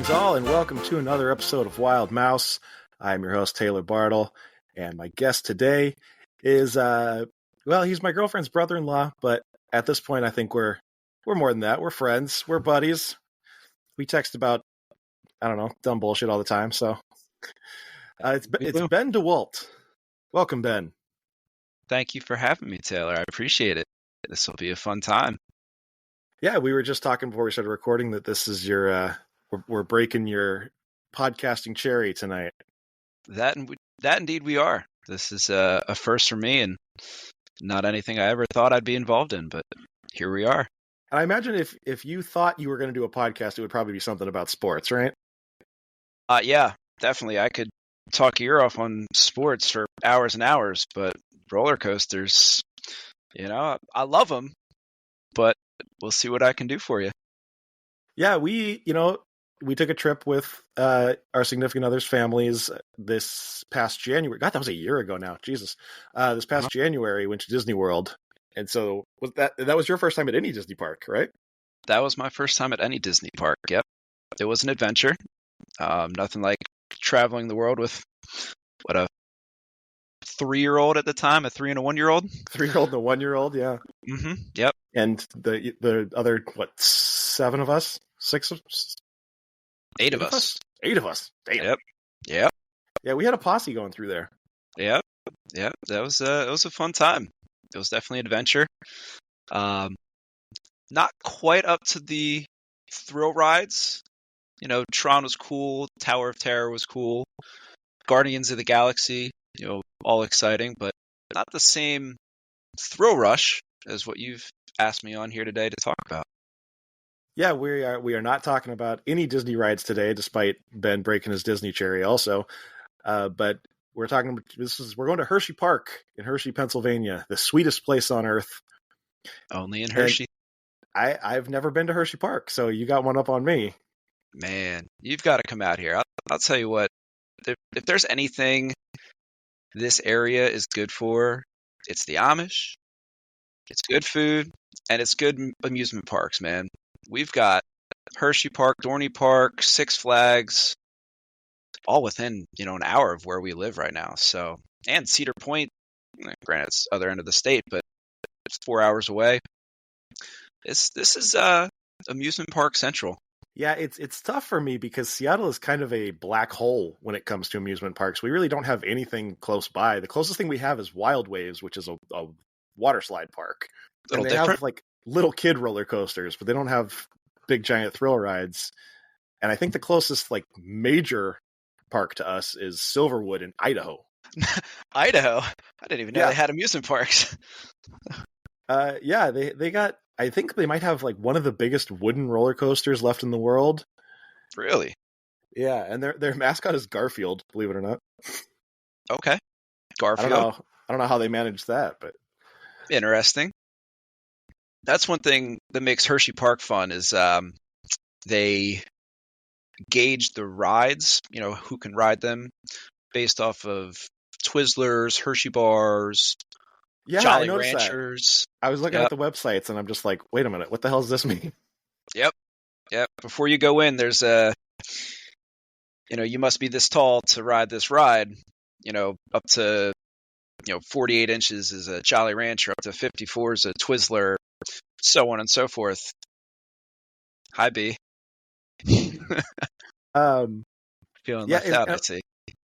Greetings all, and welcome to another episode of Wild Mouse. I'm your host, Taylor Bartle, and my guest today is, he's my girlfriend's brother-in-law, but at this point I think we're more than that. We're friends. We're buddies. We text about, dumb bullshit all the time, so it's Ben Dewalt. Welcome, Ben. Thank you for having me, Taylor. I appreciate it. This will be a fun time. Yeah, we were just talking before we started recording that this is your, we're breaking your podcasting cherry tonight. That indeed we are. This is a first for me and not anything I ever thought I'd be involved in, but here we are. I imagine if you thought you were going to do a podcast, it would probably be something about sports, right? Yeah, definitely. I could talk your ear off on sports for hours and hours, but roller coasters, I love them, but we'll see what I can do for you. Yeah, we took a trip with our significant others' families this past January. God, that was a year ago now. Jesus. This past January, went to Disney World. And so that was your first time at any Disney park, right? That was my first time at any Disney park. Yep. It was an adventure. Nothing like traveling the world with a 3-year-old at the time, a 3 and a 1-year-old. 3-year-old and a 1-year-old, yeah. Mm-hmm. Yep. And the other 7 of us? 6 of us? 8 of us. 8 of us. Damn. Yep. Yeah, we had a posse going through there. Yep. That was a fun time. It was definitely an adventure. Not quite up to the thrill rides. Tron was cool. Tower of Terror was cool. Guardians of the Galaxy, all exciting, but not the same thrill rush as what you've asked me on here today to talk about. Yeah, we are not talking about any Disney rides today, despite Ben breaking his Disney cherry also. But we're going to Hersheypark in Hershey, Pennsylvania, the sweetest place on earth. Only in Hershey. And I've never been to Hersheypark, so you got one up on me. Man, you've got to come out here. I'll tell you what, if there's anything this area is good for, it's the Amish, it's good food, and it's good amusement parks, man. We've got Hersheypark, Dorney Park, Six Flags, all within, an hour of where we live right now. So, and Cedar Point, granted it's other end of the state, but it's 4 hours away. This is amusement park central. Yeah, it's tough for me because Seattle is kind of a black hole when it comes to amusement parks. We really don't have anything close by. The closest thing we have is Wild Waves, which is a water slide park. And they have like little kid roller coasters, but they don't have big giant thrill rides. And I think the closest like major park to us is Silverwood in Idaho. Idaho? I didn't even know they had amusement parks. Yeah, they got, I think they might have like one of the biggest wooden roller coasters left in the world. Really? Yeah, and their mascot is Garfield, believe it or not. Okay. Garfield. I don't know how they managed that, but interesting. That's one thing that makes Hersheypark fun is they gauge the rides, who can ride them based off of Twizzlers, Hershey bars, Jolly Ranchers. That. I was looking at the websites and I'm just like, wait a minute, what the hell does this mean? Yep. Before you go in, there's you must be this tall to ride this ride. Up to 48 inches is a Jolly Rancher, up to 54 is a Twizzler, so on and so forth. Hi, B. Feeling left out, I see.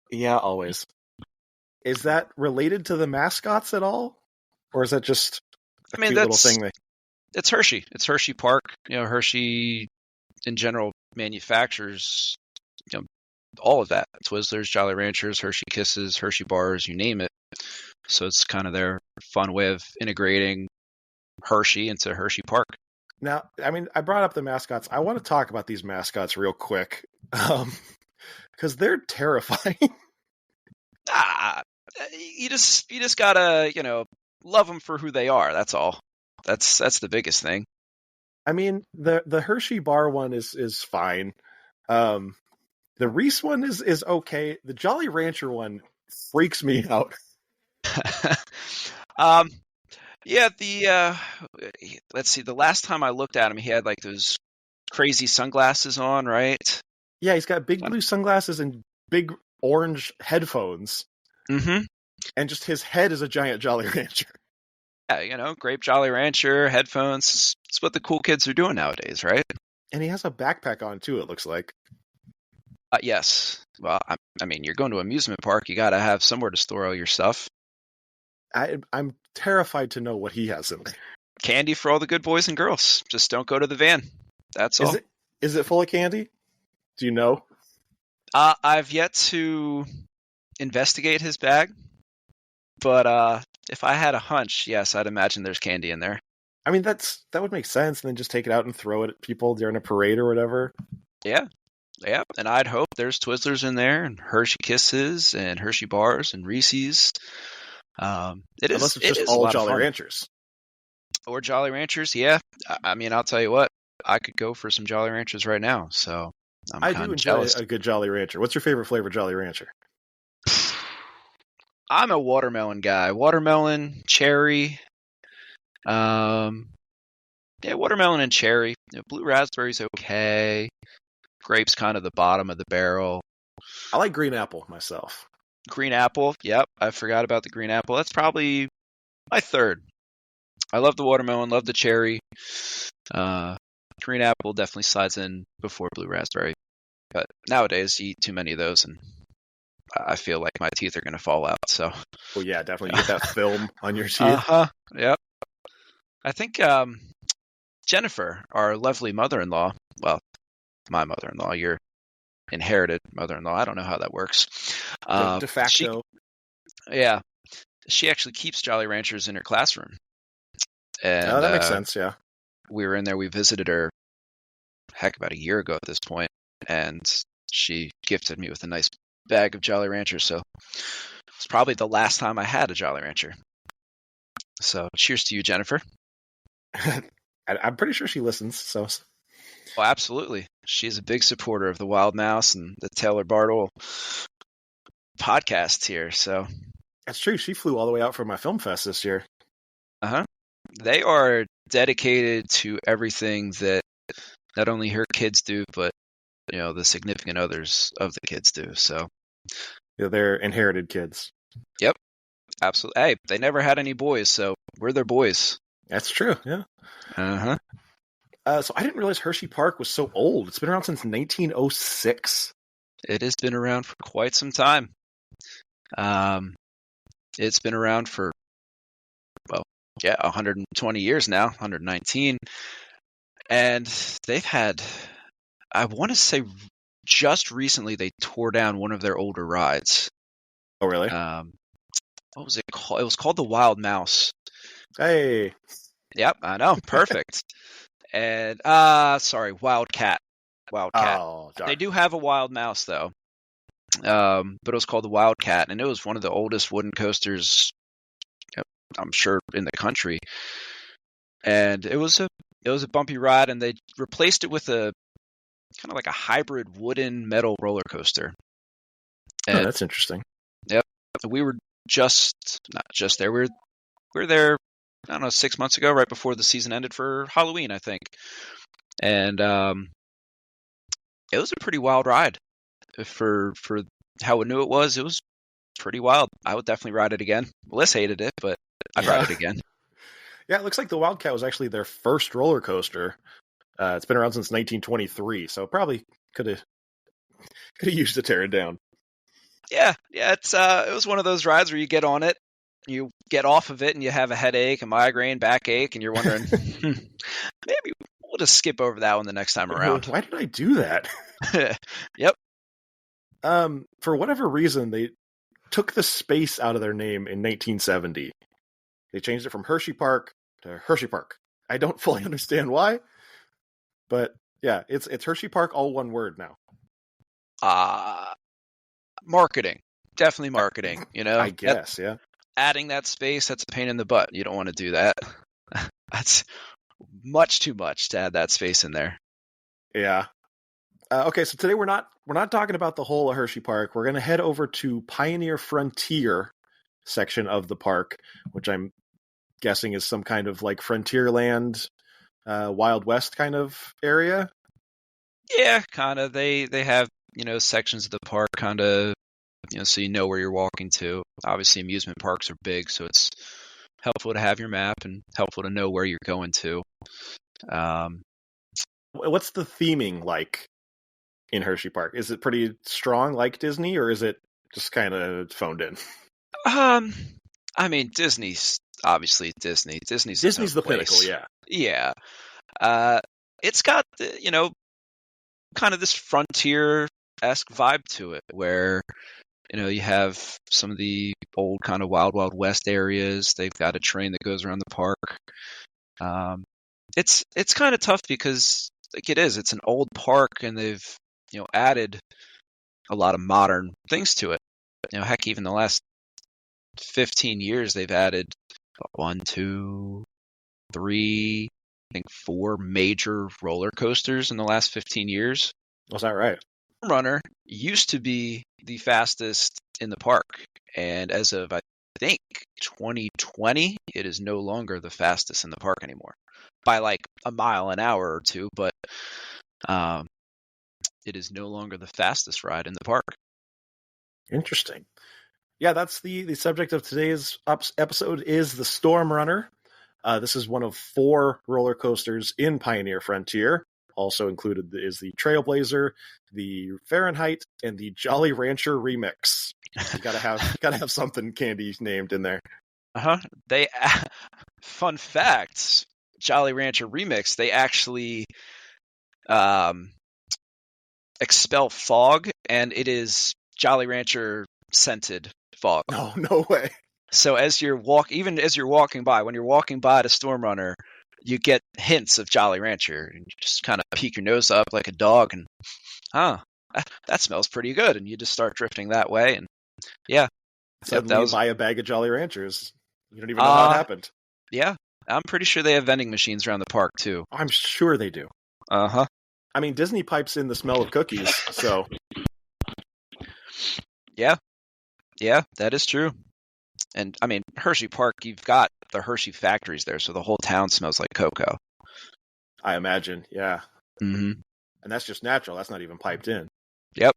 Yeah, always. Is that related to the mascots at all? Or is that just a cute little thing? It's Hershey. It's Hersheypark. Hershey in general manufactures all of that. Twizzlers, Jolly Ranchers, Hershey Kisses, Hershey bars, you name it. So it's kind of their fun way of integrating Hershey into Hersheypark. Now, I brought up the mascots. I want to talk about these mascots real quick because they're terrifying. You just gotta love them for who they are. That's all. That's the biggest thing. The Hershey bar one is fine. The Reese one is okay. The Jolly Rancher one freaks me out. Yeah, let's see, the last time I looked at him, he had like those crazy sunglasses on, right? Yeah, he's got big blue sunglasses and big orange headphones. Mm-hmm. And just his head is a giant Jolly Rancher. Yeah, grape Jolly Rancher, headphones. It's what the cool kids are doing nowadays, right? And he has a backpack on, too, it looks like. Yes. Well, I mean, you're going to an amusement park. You got to have somewhere to store all your stuff. I'm terrified to know what he has in there. Candy for all the good boys and girls. Just don't go to the van. That's all. Is it full of candy? Do you know? I've yet to investigate his bag, but if I had a hunch, yes, I'd imagine there's candy in there. I mean, that would make sense, and then just take it out and throw it at people during a parade or whatever. Yeah. Yeah, and I'd hope there's Twizzlers in there, and Hershey Kisses, and Hershey Bars, and Reese's. Unless it's just all Jolly Ranchers. Or Jolly Ranchers, yeah. I mean, I'll tell you what, I could go for some Jolly Ranchers right now, so I do enjoy jealous. A good Jolly Rancher. What's your favorite flavor Jolly Rancher? I'm a watermelon guy. Watermelon, cherry. Yeah, watermelon and cherry. Blue raspberry's okay. Grape's kind of the bottom of the barrel. I like green apple myself. Green apple, yep. I forgot about the green apple. That's probably my third. I love the watermelon, love the cherry. Green apple definitely slides in before blue raspberry. But nowadays, you eat too many of those, and I feel like my teeth are going to fall out. So. Well, yeah, definitely. You get that film on your teeth. Yep. I think Jennifer, our lovely mother-in-law, well, my mother-in-law, your inherited mother-in-law, I don't know how that works. De facto. She actually keeps Jolly Ranchers in her classroom. And, that makes sense, yeah. We were in there, we visited her, about a year ago at this point, and she gifted me with a nice bag of Jolly Ranchers, so it's probably the last time I had a Jolly Rancher. So cheers to you, Jennifer. I'm pretty sure she listens, so... Well, absolutely. She's a big supporter of the Wild Mouse and the Taylor Bartle podcasts here, so... That's true. She flew all the way out for my film fest this year. Uh-huh. They are dedicated to everything that not only her kids do, but the significant others of the kids do. So, yeah, they're inherited kids. Yep, absolutely. Hey, they never had any boys, so we're their boys. That's true. Yeah. Uh-huh. So I didn't realize Hersheypark was so old. It's been around since 1906. It has been around for quite some time. It's been around for 120 years now, 119. And they've had, I want to say just recently they tore down one of their older rides. Oh, really? What was it called? It was called the Wild Mouse. Hey. Yep, I know. Perfect. And, Wildcat. Wildcat. Oh, darn. They do have a Wild Mouse, though. But it was called the Wildcat, and it was one of the oldest wooden coasters, I'm sure, in the country. And it was a bumpy ride, and they replaced it with a kind of like a hybrid wooden metal roller coaster. And, that's interesting. Yep. We were not just there. We were there, I don't know, 6 months ago, right before the season ended for Halloween, I think. And it was a pretty wild ride. For how new it was pretty wild. I would definitely ride it again. Melissa hated it, but I'd ride it again. Yeah, it looks like the Wildcat was actually their first roller coaster. It's been around since 1923, so probably could have used to tear it down. Yeah, it was one of those rides where you get on it, you get off of it, and you have a headache, a migraine, backache, and you're wondering, maybe we'll just skip over that one the next time around. Why did I do that? Yep. For whatever reason, they took the space out of their name in 1970. They changed it from Hersheypark to Hersheypark. I don't fully understand why, but yeah, it's Hersheypark, all one word now. Marketing. Definitely marketing, I guess, yeah. Adding that space, that's a pain in the butt. You don't want to do that. That's much too much to add that space in there. Yeah. Okay, so today we're not talking about the whole of Hersheypark. We're going to head over to Pioneer Frontier section of the park, which I'm guessing is some kind of like Frontierland, Wild West kind of area. Yeah, kind of. They have, sections of the park kind of, so you know where you're walking to. Obviously, amusement parks are big, so it's helpful to have your map and helpful to know where you're going to. Um, What's the theming like in Hersheypark? Is it pretty strong like Disney, or is it just kind of phoned in? um, I mean, Disney's obviously Disney. Disney's its own Disney's the pinnacle, place. yeah. Yeah. Uh, it's got kind of this frontier-esque vibe to it, where you have some of the old kind of Wild Wild West areas. They've got a train that goes around the park. Um, it's kind of tough because like it's an old park, and they've added a lot of modern things to it. Heck, even the last 15 years, they've added one, two, three, I think four major roller coasters in the last 15 years. Was that right? Runner used to be the fastest in the park, and as of I think 2020, it is no longer the fastest in the park anymore by like a mile an hour or two, but um, it is no longer the fastest ride in the park. Interesting. Yeah, that's the subject of today's episode is the Storm Runner. This is one of 4 roller coasters in Pioneer Frontier. Also included is the Trailblazer, the Fahrenheit, and the Jolly Rancher Remix. You gotta have something candy named in there. They fun fact, Jolly Rancher Remix. They actually expel fog, and it is Jolly Rancher scented fog. No way. So as you're walking by, when you're walking by the Storm Runner, you get hints of Jolly Rancher, and you just kind of peek your nose up like a dog, and that smells pretty good, and you just start drifting that way, and yeah. Suddenly you buy a bag of Jolly Ranchers. You don't even know how it happened. Yeah, I'm pretty sure they have vending machines around the park too. I'm sure they do. Uh-huh. I mean, Disney pipes in the smell of cookies, so yeah, that is true. And I mean, Hersheypark, you've got the Hershey factories there, so the whole town smells like cocoa. I imagine, yeah. Mm-hmm. And that's just natural. That's not even piped in. Yep.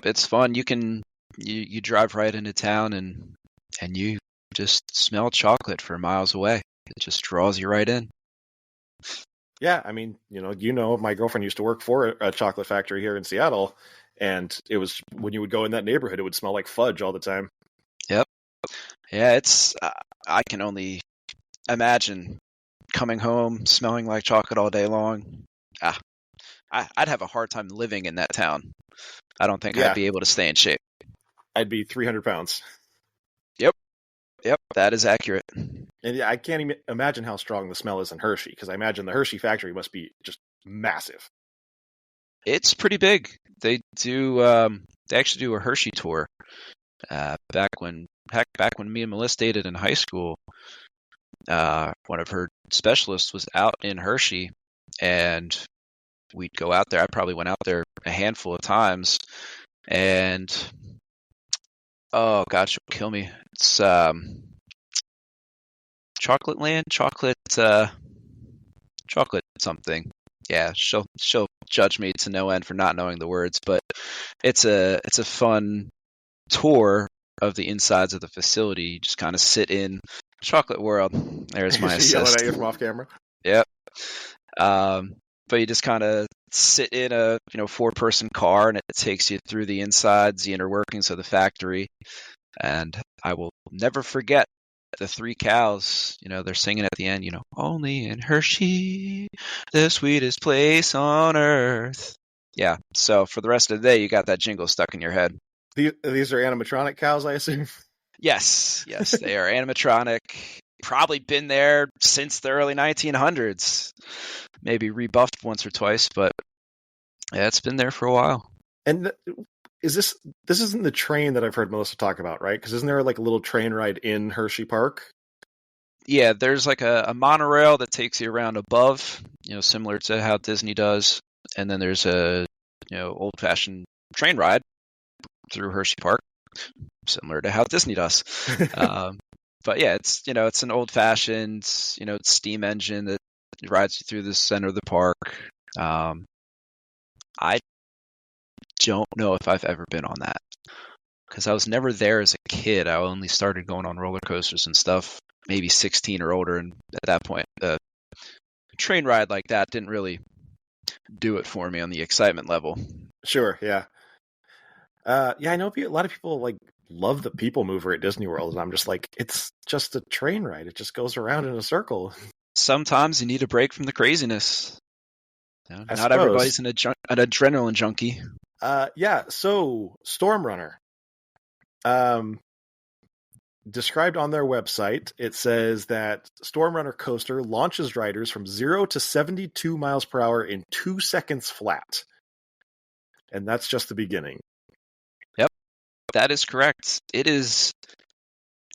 It's fun. You drive right into town and you just smell chocolate for miles away. It just draws you right in. Yeah, I mean, my girlfriend used to work for a chocolate factory here in Seattle, and it was when you would go in that neighborhood, it would smell like fudge all the time. Yep. Yeah, I can only imagine coming home smelling like chocolate all day long. I'd have a hard time living in that town. I don't think I'd be able to stay in shape. I'd be 300 pounds. Yep, that is accurate. And I can't even imagine how strong the smell is in Hershey, because I imagine the Hershey factory must be just massive. It's pretty big. They actually do a Hershey tour. Back when me and Melissa dated in high school, one of her specialists was out in Hershey, and we'd go out there. I probably went out there a handful of times, and oh God, she'll kill me. It's Chocolate Land, chocolate something. Yeah, she'll judge me to no end for not knowing the words, but it's a fun tour of the insides of the facility. You just kind of sit in Chocolate World. There's my assist. Yelling at you from off camera. Yep. But you just kind of sit in a 4-person car, and it takes you through the insides, the inner workings of the factory. And I will never forget the 3 cows. They're singing at the end. Only in Hershey, the sweetest place on earth. Yeah. So for the rest of the day, you got that jingle stuck in your head. These are animatronic cows, I assume. Yes, they are animatronic. Probably been there since the early 1900s. Maybe rebuffed once or twice, but yeah, it's been there for a while. And this isn't the train that I've heard Melissa talk about, right? Because isn't there like a little train ride in Hersheypark? Yeah, there's like a monorail that takes you around above, similar to how Disney does, and then there's a old-fashioned train ride through Hersheypark, similar to how Disney does. But yeah, it's an old-fashioned steam engine that rides you through the center of the park. I don't know if I've ever been on that because I was never there as a kid. I only started going on roller coasters and stuff maybe 16 or older, and at that point, a train ride like that didn't really do it for me on the excitement level. Sure, yeah. Yeah, I know a lot of people like love the People Mover at Disney World, and I'm just like, it's just a train ride. It just goes around in a circle. Sometimes you need a break from the craziness. I Not suppose. everybody's an adrenaline junkie. Yeah, so Storm Runner. Described on their website, it says that Storm Runner coaster launches riders from 0 to 72 miles per hour in 2 seconds flat. And that's just the beginning. Yep, that is correct. It is,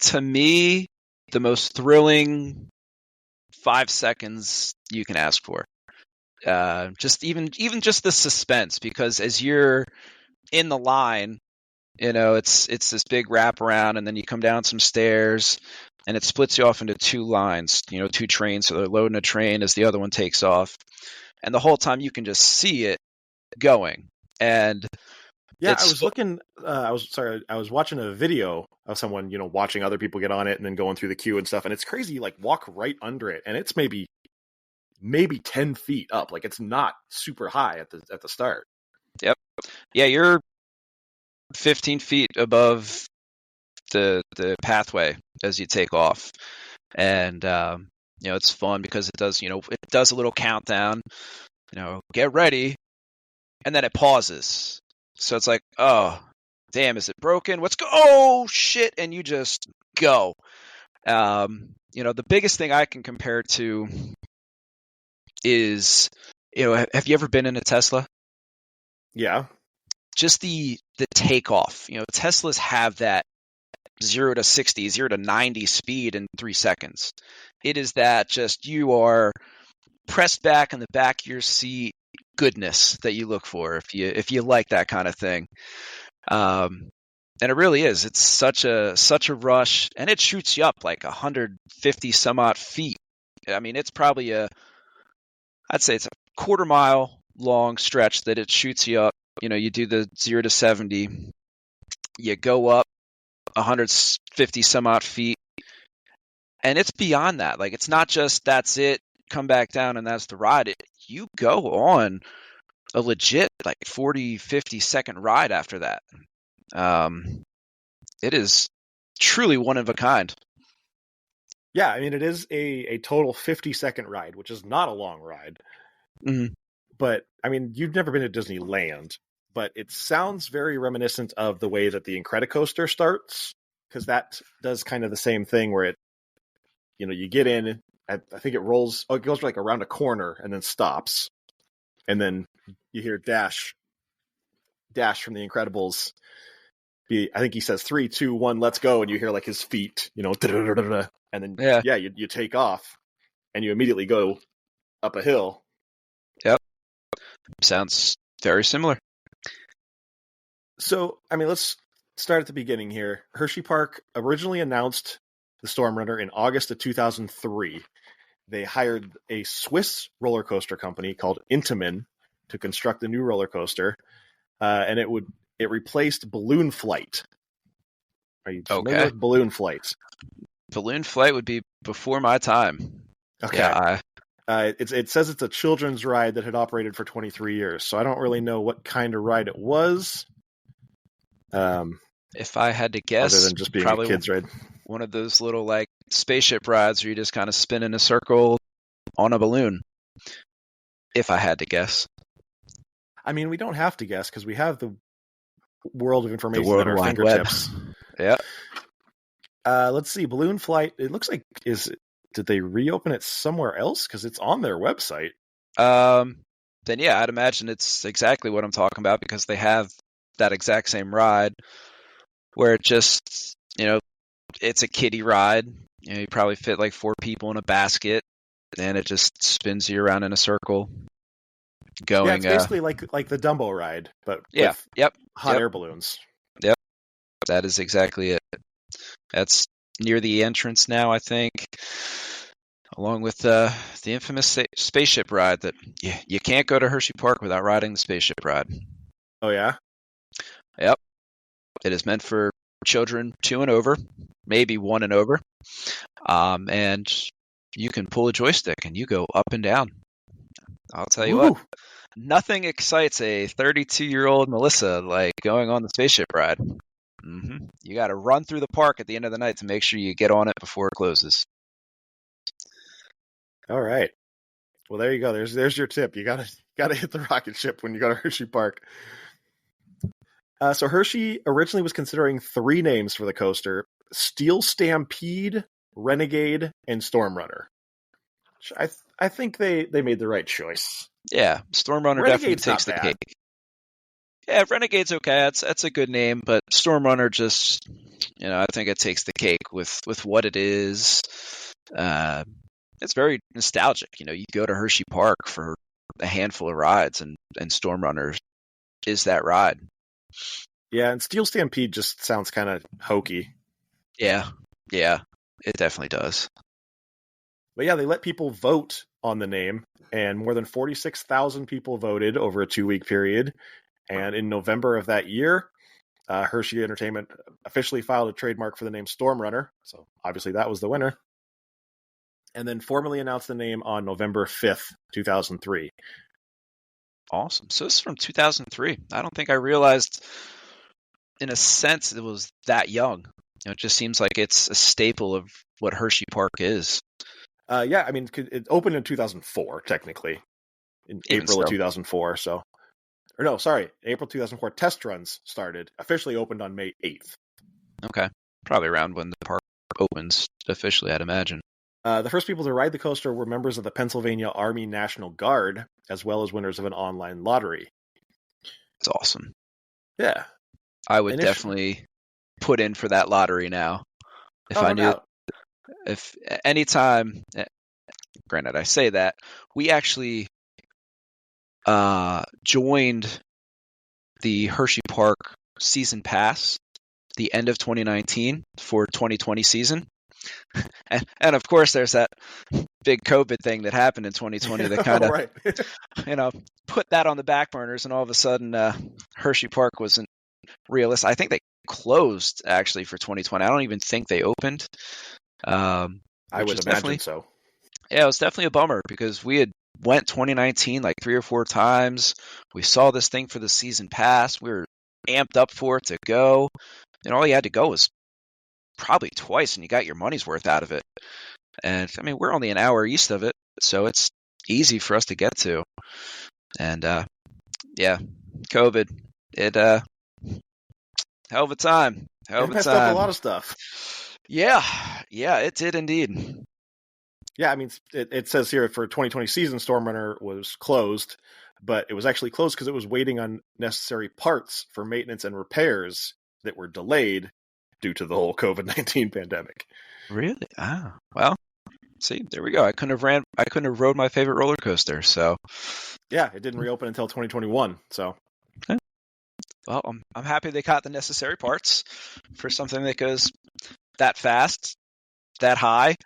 to me, the most thrilling 5 seconds you can ask for. Just even just the suspense, because as you're in the line, it's this big wraparound, and then you come down some stairs, and it splits you off into two lines, two trains. So they're loading a train as the other one takes off, and the whole time you can just see it going. And yeah, I was looking. I was watching a video of someone, watching other people get on it and then going through the queue and stuff. And it's crazy. You, like, walk right under it, and it's maybe 10 feet up. Like, it's not super high at the start. Yep. Yeah, you're 15 feet above the pathway as you take off, and it's fun because it does a little countdown. Get ready, and then it pauses. So it's like, oh, damn, is it broken? Let's go! Oh shit! And you just go. The biggest thing I can compare to is, have you ever been in a Tesla? Yeah. Just the takeoff. Teslas have that 0 to 60, 0 to 90 speed in 3 seconds. It is that just you are pressed back in the back of your seat goodness that you look for if you like that kind of thing. And it really is. It's such a rush, and it shoots you up like 150 some odd feet. I mean, it's probably I'd say it's a quarter mile long stretch that it shoots you up. You do the 0 to 70, you go up 150 some odd feet, and it's beyond that. Like, it's not just that's it, come back down, and that's the ride. You go on a legit like 40, 50 second ride after that. It is truly one of a kind. Yeah, I mean, it is a total 50-second ride, which is not a long ride. Mm-hmm. But, I mean, you've never been to Disneyland, but it sounds very reminiscent of the way that the Incredicoaster starts, because that does kind of the same thing where it, you get in, I think it goes like around a corner and then stops. And then you hear Dash from The Incredibles. I think he says 3, 2, 1, let's go. And you hear like his feet, and then, you take off and you immediately go up a hill. Yep. Sounds very similar. So, I mean, let's start at the beginning here. Hersheypark originally announced the Storm Runner in August of 2003. They hired a Swiss roller coaster company called Intamin to construct a new roller coaster, and it replaced Balloon Flight. Are you familiar with Balloon Flight? Balloon Flight would be before my time. Okay. Yeah, it says it's a children's ride that had operated for 23 years, so I don't really know what kind of ride it was. If I had to guess, other than just being probably a kid's ride, one of those little like spaceship rides where you just kind of spin in a circle on a balloon. If I had to guess. I mean, we don't have to guess because we have the world of information at our fingertips. Yeah. Let's see. Balloon Flight. It looks like did they reopen it somewhere else? Because it's on their website. Then yeah, I'd imagine it's exactly what I'm talking about, because they have that exact same ride where it just, it's a kiddie ride. You probably fit like 4 people in a basket, and it just spins you around in a circle. Yeah, it's basically like the Dumbo ride, but with hot air balloons. Yep, that is exactly it. That's near the entrance now, I think. along with the infamous spaceship ride that you can't go to Hersheypark without riding the spaceship ride. Oh yeah. Yep. It is meant for children 2 and over, maybe 1 and over. And you can pull a joystick and you go up and down. I'll tell you what, nothing excites a 32-year-old Melissa like going on the spaceship ride. You got to run through the park at the end of the night to make sure you get on it before it closes. All right. Well, there you go. There's your tip. You gotta hit the rocket ship when you go to Hersheypark. So Hershey originally was considering 3 names for the coaster: Steel Stampede, Renegade, and Storm Runner. I think they made the right choice. Yeah, Storm Runner definitely takes the cake. Yeah, Renegade's okay. That's a good name, but Storm Runner just, I think it takes the cake with what it is. It's very nostalgic. You go to Hersheypark for a handful of rides, and Storm Runner is that ride. Yeah, and Steel Stampede just sounds kind of hokey. Yeah, it definitely does. But yeah, they let people vote on the name, and more than 46,000 people voted over a 2-week period. And in November of that year, Hershey Entertainment officially filed a trademark for the name Storm Runner. So obviously that was the winner. And then formally announced the name on November 5th, 2003. Awesome. So this is from 2003. I don't think I realized, in a sense, it was that young. It just seems like it's a staple of what Hersheypark is. Yeah, I mean, it opened in 2004, technically. In April of 2004, so... Or no, sorry, April 2004 test runs started. Officially opened on May 8th. Okay. Probably around when the park opens officially, I'd imagine. The first people to ride the coaster were members of the Pennsylvania Army National Guard, as well as winners of an online lottery. It's awesome. Yeah. I would definitely put in for that lottery now. If I knew... If anytime... Granted, I say that. We actually... joined the Hersheypark season pass the end of 2019 for 2020 season. And of course there's that big COVID thing that happened in 2020 that kind of put that on the back burners, and all of a sudden Hersheypark wasn't realistic. I think they closed actually for 2020. I don't even think they opened. I would imagine so. Yeah, it was definitely a bummer because we had went 2019 like 3 or 4 times. We saw this thing for the season pass. We were amped up for it to go. And all you had to go was probably twice, and you got your money's worth out of it. And I mean, we're only an hour east of it, so it's easy for us to get to. And yeah, COVID, it hell of a time. It messed up a lot of stuff. Yeah, it did indeed. Yeah, I mean, it says here for 2020 season, Storm Runner was closed, but it was actually closed because it was waiting on necessary parts for maintenance and repairs that were delayed due to the whole COVID-19 pandemic. Really? Ah, well, see, there we go. I couldn't have rode my favorite roller coaster, so. Yeah, it didn't reopen until 2021, so. Okay. Well, I'm happy they got the necessary parts for something that goes that fast, that high.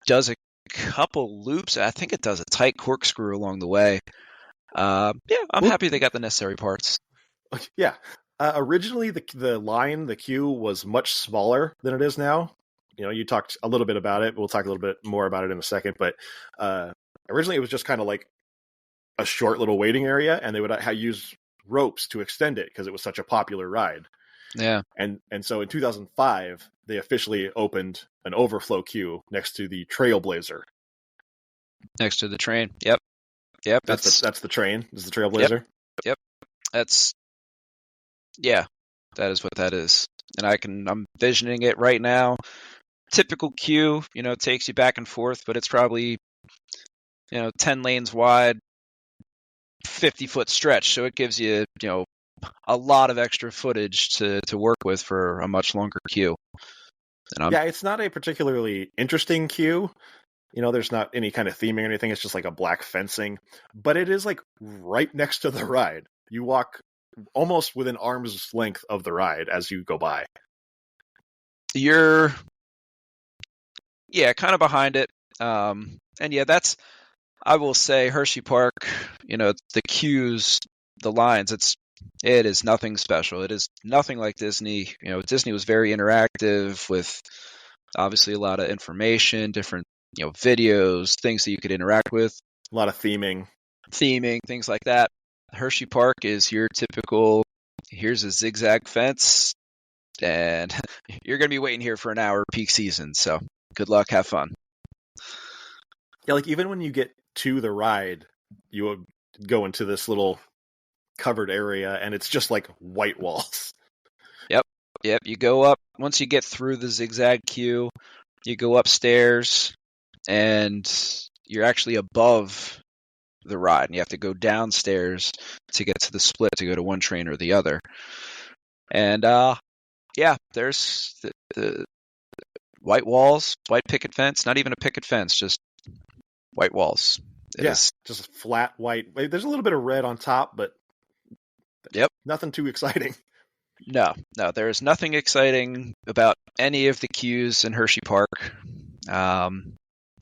Does a couple loops. I think it does a tight corkscrew along the way. Yeah, I'm happy they got the necessary parts. Yeah. Originally, the queue was much smaller than it is now. You talked a little bit about it. We'll talk a little bit more about it in a second. But originally, it was just kind of like a short little waiting area, and they would use ropes to extend it because it was such a popular ride. Yeah. And so in 2005, they officially opened an overflow queue next to the Trailblazer. Next to the train. Yep. That's the train. Is the Trailblazer? Yep. That is what that is. And I'm visioning it right now. Typical queue, takes you back and forth, but it's probably, 10 lanes wide, 50-foot stretch. So it gives you, a lot of extra footage to work with for a much longer queue. Yeah, it's not a particularly interesting queue. There's not any kind of theming or anything. It's just like a black fencing. But it is like right next to the ride. You walk almost within arm's length of the ride as you go by. You're, kind of behind it. And yeah, I will say Hersheypark, the queues, the lines, it is nothing special. It is nothing like Disney. Disney was very interactive with obviously a lot of information, different, videos, things that you could interact with. A lot of theming, things like that. Hersheypark is your typical, here's a zigzag fence, and you're going to be waiting here for an hour peak season. So good luck, have fun. Yeah, like even when you get to the ride, you will go into this little covered area, and it's just like white walls. Yep. You go up, once you get through the zigzag queue, you go upstairs, and you're actually above the ride, and you have to go downstairs to get to the split to go to one train or the other. And yeah, there's the white walls, white picket fence, not even a picket fence, just white walls. Yes, just flat white. There's a little bit of red on top, but nothing too exciting. No, there is nothing exciting about any of the queues in Hersheypark,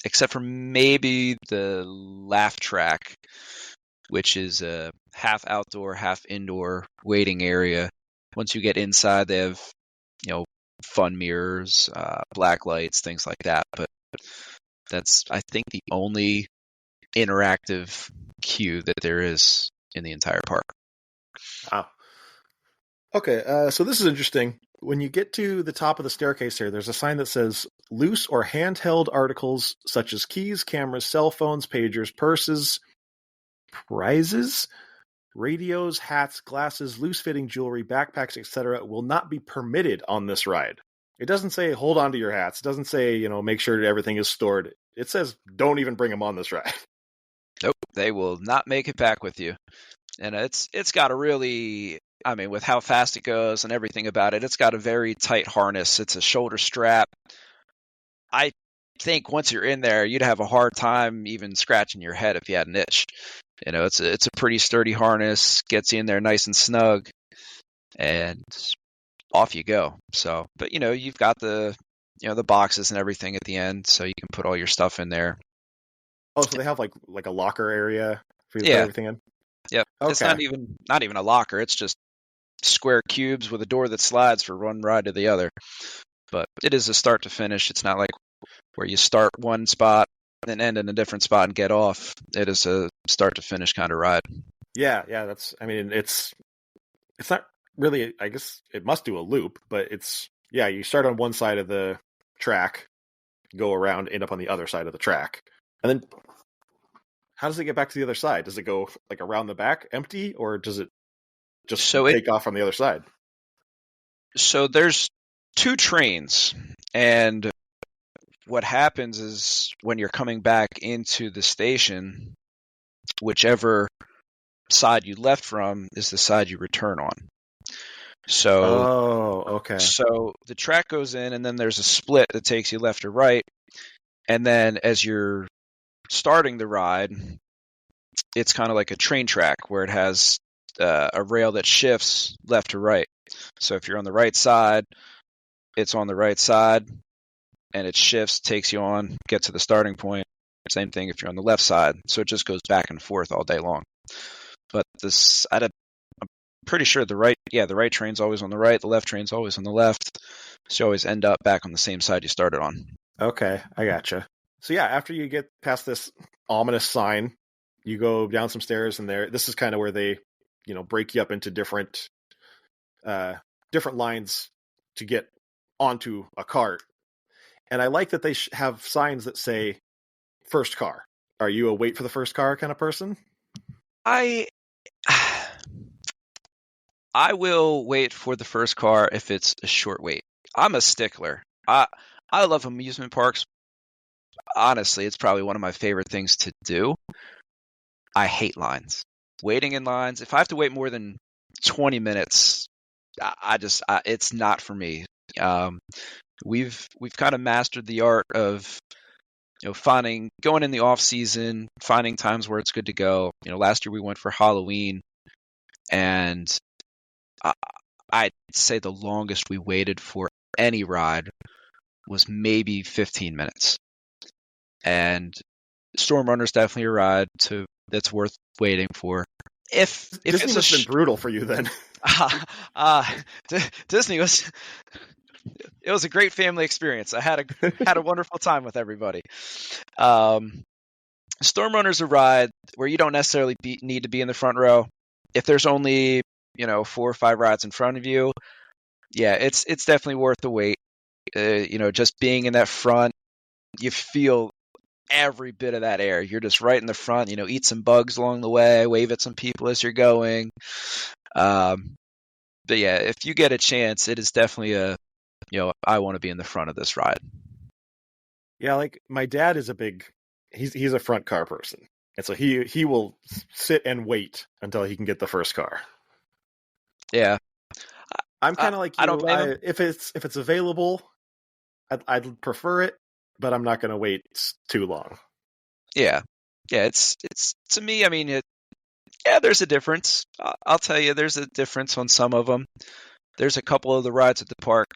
except for maybe the laugh track, which is a half outdoor, half indoor waiting area. Once you get inside, they have, fun mirrors, black lights, things like that. But that's, I think, the only interactive queue that there is in the entire park. Wow. Okay, so this is interesting. When you get to the top of the staircase here, there's a sign that says loose or handheld articles such as keys, cameras, cell phones, pagers, purses, prizes, radios, hats, glasses, loose-fitting jewelry, backpacks, etc. will not be permitted on this ride. It doesn't say hold on to your hats. It doesn't say, make sure everything is stored. It says don't even bring them on this ride. Nope, they will not make it back with you. And it's got a really, with how fast it goes and everything about it, it's got a very tight harness. It's a shoulder strap. I think once you're in there, you'd have a hard time even scratching your head if you had an itch. It's a pretty sturdy harness, gets you in there nice and snug, and off you go. So, but you've got the boxes and everything at the end, so you can put all your stuff in there. Oh, so they have like a locker area for you to put everything in? Yep. Okay. It's not even a locker. It's just square cubes with a door that slides for one ride to the other. But it is a start to finish. It's not like where you start one spot and end in a different spot and get off. It is a start to finish kind of ride. Yeah. It's not really, I guess it must do a loop, but you start on one side of the track, go around, end up on the other side of the track. And then how does it get back to the other side? Does it go like around the back empty, or does it just take off from the other side? So there's two trains, and what happens is when you're coming back into the station, whichever side you left from is the side you return on. So, okay. So the track goes in, and then there's a split that takes you left or right. And then as you're starting the ride, it's kind of like a train track where it has a rail that shifts left to right. So if you're on the right side, it's on the right side, and it shifts, takes you on, get to the starting point. Same thing if you're on the left side. So it just goes back and forth all day long. But I'm pretty sure the right train's always on the right, the left train's always on the left. So you always end up back on the same side you started on. Okay, I gotcha. So yeah, after you get past this ominous sign, you go down some stairs, and this is kind of where they, break you up into different lines to get onto a cart. And I like that they have signs that say first car. Are you a wait for the first car kind of person? I will wait for the first car if it's a short wait. I'm a stickler. I love amusement parks. Honestly, it's probably one of my favorite things to do. I hate lines. Waiting in lines. If I have to wait more than 20 minutes, it's not for me. We've kind of mastered the art of going in the off season, finding times where it's good to go. Last year we went for Halloween, and I'd say the longest we waited for any ride was maybe 15 minutes. and Storm Runner's definitely a ride that's worth waiting for. If Disney it's must have been brutal for you then. Disney was it was a great family experience. I had a wonderful time with everybody. Storm Runner's a ride where you don't necessarily need to be in the front row. If there's only 4 or 5 rides in front of you, yeah, it's definitely worth the wait. Just being in that front, you feel every bit of that air. You're just right in the front. Eat some bugs along the way, wave at some people as you're going. But yeah, if you get a chance, it is definitely I want to be in the front of this ride. Yeah, like my dad is he's a front car person. And so he will sit and wait until he can get the first car. Yeah. I'm kind of like you. I don't blame him. If it's available, I'd prefer it, but I'm not going to wait too long. Yeah. It's to me. I mean, there's a difference. I'll tell you, there's a difference on some of them. There's a couple of the rides at the park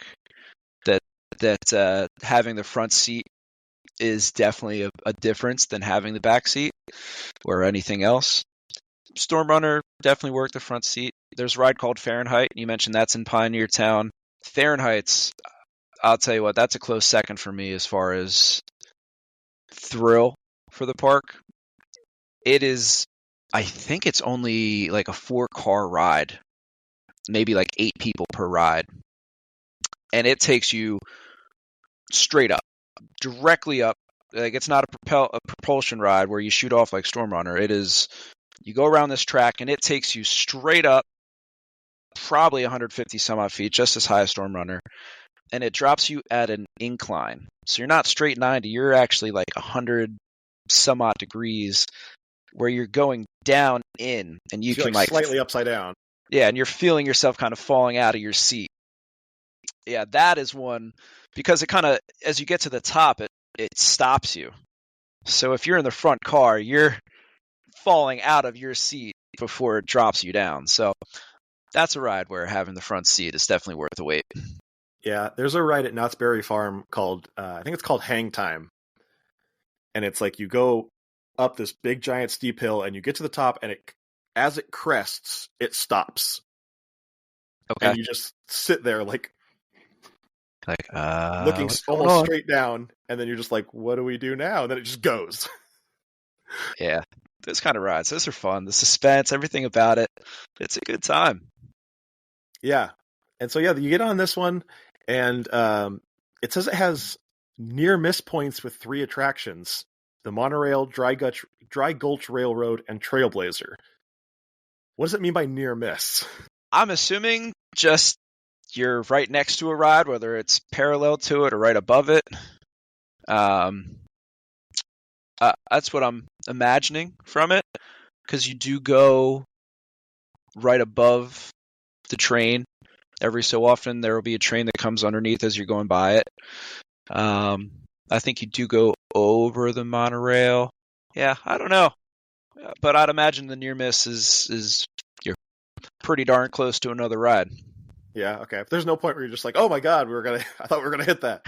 that having the front seat is definitely a difference than having the back seat or anything else. Storm Runner definitely worked the front seat. There's a ride called Fahrenheit. You mentioned that's in Pioneer Town. Fahrenheit's, I'll tell you what, that's a close second for me as far as thrill for the park. It is, I think it's only like a 4-car ride, maybe like 8 people per ride. And it takes you straight up, directly up. Like it's not a propulsion ride where you shoot off like Storm Runner. It is, you go around this track and it takes you straight up, probably 150 some odd feet, just as high as Storm Runner. And it drops you at an incline. So you're not straight 90, you're actually like 100 some odd degrees where you're going down in, and you can like slightly upside down. Yeah, and you're feeling yourself kind of falling out of your seat. Yeah, that is one, because it kind of, as you get to the top, it stops you. So if you're in the front car, you're falling out of your seat before it drops you down. So that's a ride where having the front seat is definitely worth the wait. Yeah, there's a ride at Knott's Berry Farm called, I think it's called Hang Time. And it's like you go up this big giant steep hill and you get to the top, and as it crests, it stops. Okay. And you just sit there like looking what's almost straight down, and then you're just like, what do we do now? And then it just goes. Yeah, those kind of rides, those are fun. The suspense, everything about it, it's a good time. Yeah. And so, yeah, you get on this one, and it says it has near miss points with 3 attractions: the monorail, Dry Gulch Railroad, and Trailblazer. What does it mean by near miss? I'm assuming just you're right next to a ride, whether it's parallel to it or right above it. That's what I'm imagining from it, because you do go right above the train. Every so often there will be a train that comes underneath as you're going by it. I think you do go over the monorail. Yeah, I don't know, but I'd imagine the near miss is you're pretty darn close to another ride. Yeah, okay. If there's no point where you're just like, oh my god, I thought we were gonna hit that.